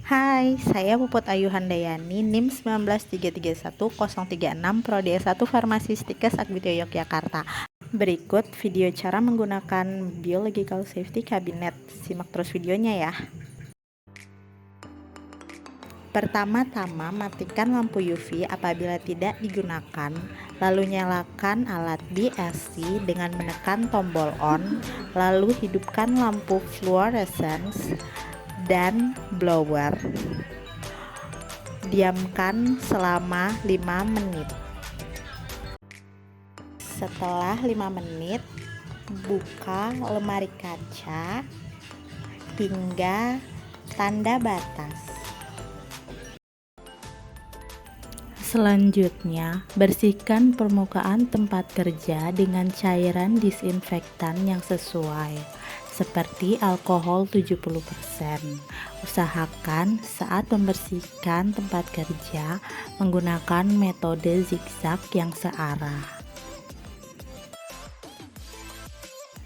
Hai, saya Puput Ayu Handayani, NIM 19331-036, Prodi S1 Farmasistika Sakbidyo Yogyakarta. Berikut video cara menggunakan Biological Safety Cabinet. Simak terus videonya ya. Pertama-tama, matikan lampu UV apabila tidak digunakan, lalu nyalakan alat BSC dengan menekan tombol on, lalu hidupkan lampu fluorescence dan blower. Diamkan selama 5 menit. Setelah 5 menit, buka lemari kaca hingga tanda batas. Selanjutnya, bersihkan permukaan tempat kerja dengan cairan disinfektan yang sesuai, seperti alkohol 70%. Usahakan saat membersihkan tempat kerja menggunakan metode zigzag yang searah.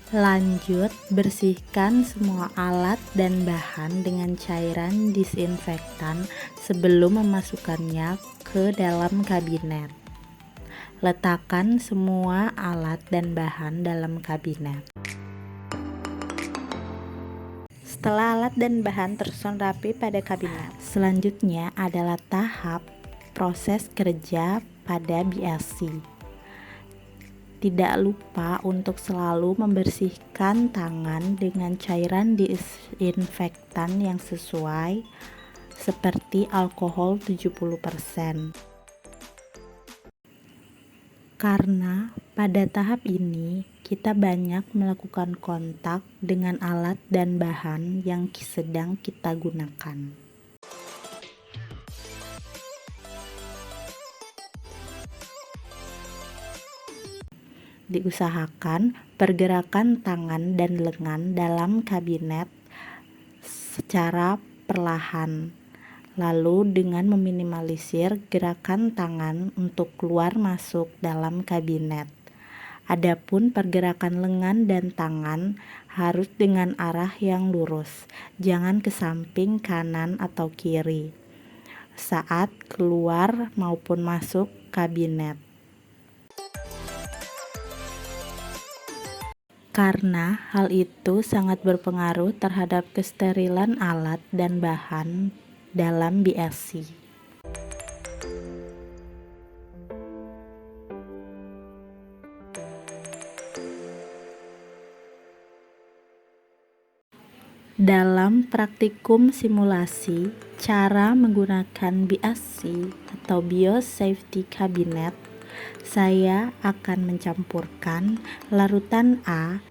Lanjut, bersihkan semua alat dan bahan dengan cairan disinfektan sebelum memasukkannya ke dalam kabinet. Letakkan semua alat dan bahan dalam kabinet. Setelah alat dan bahan tersusun rapi pada kabinet, selanjutnya adalah tahap proses kerja pada BSC. Tidak lupa untuk selalu membersihkan tangan dengan cairan disinfektan yang sesuai, seperti alkohol 70%. Karena pada tahap ini kita banyak melakukan kontak dengan alat dan bahan yang sedang kita gunakan. Diusahakan pergerakan tangan dan lengan dalam kabinet secara perlahan, lalu dengan meminimalisir gerakan tangan untuk keluar masuk dalam kabinet. Adapun pergerakan lengan dan tangan harus dengan arah yang lurus, jangan ke samping kanan atau kiri saat keluar maupun masuk kabinet. Karena hal itu sangat berpengaruh terhadap kesterilan alat dan bahan dalam BSC. Dalam praktikum simulasi, cara menggunakan BSC atau Biosafety Cabinet, saya akan mencampurkan larutan A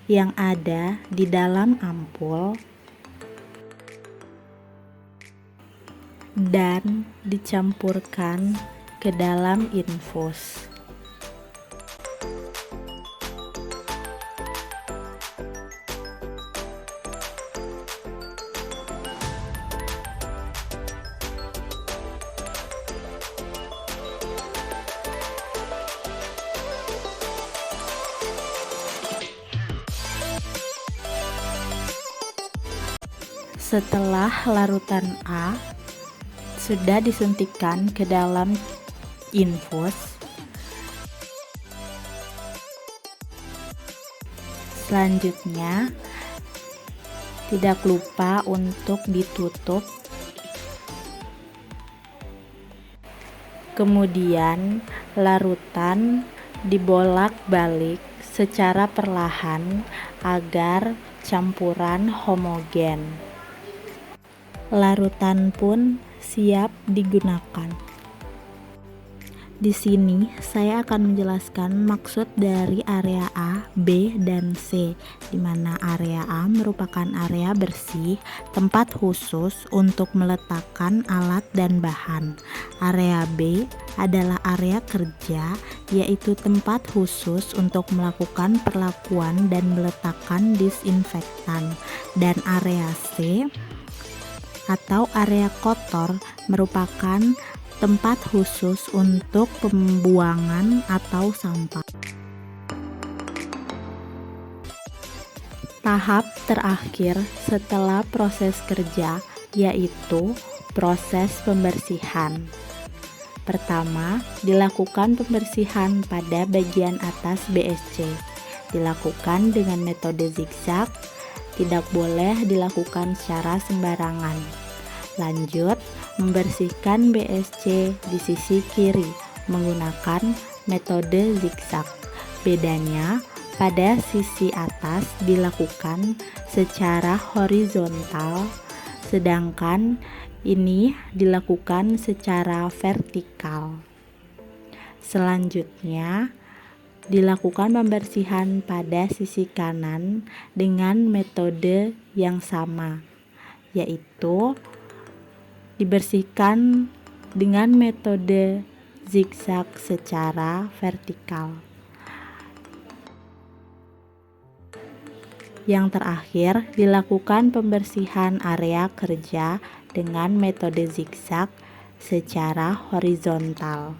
yang ada di dalam ampul dan dicampurkan ke dalam infus. Setelah larutan A sudah disuntikkan ke dalam infus, selanjutnya tidak lupa untuk ditutup. Kemudian larutan dibolak-balik secara perlahan agar campuran homogen. Larutan pun siap digunakan. Di sini saya akan menjelaskan maksud dari area A, B, dan C, di mana area A merupakan area bersih, tempat khusus untuk meletakkan alat dan bahan. Area B adalah area kerja, yaitu tempat khusus untuk melakukan perlakuan dan meletakkan disinfektan. Dan area C atau area kotor merupakan tempat khusus untuk pembuangan atau sampah. Tahap terakhir setelah proses kerja yaitu proses pembersihan. Pertama, dilakukan pembersihan pada bagian atas BSC. Dilakukan dengan metode zigzag, tidak boleh dilakukan secara sembarangan. Lanjut, membersihkan BSC di sisi kiri menggunakan metode zigzag. Bedanya, pada sisi atas dilakukan secara horizontal, sedangkan ini dilakukan secara vertikal. Selanjutnya, dilakukan pembersihan pada sisi kanan dengan metode yang sama, yaitu dibersihkan dengan metode zigzag secara vertikal. Yang terakhir, dilakukan pembersihan area kerja dengan metode zigzag secara horizontal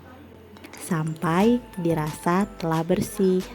sampai dirasa telah bersih.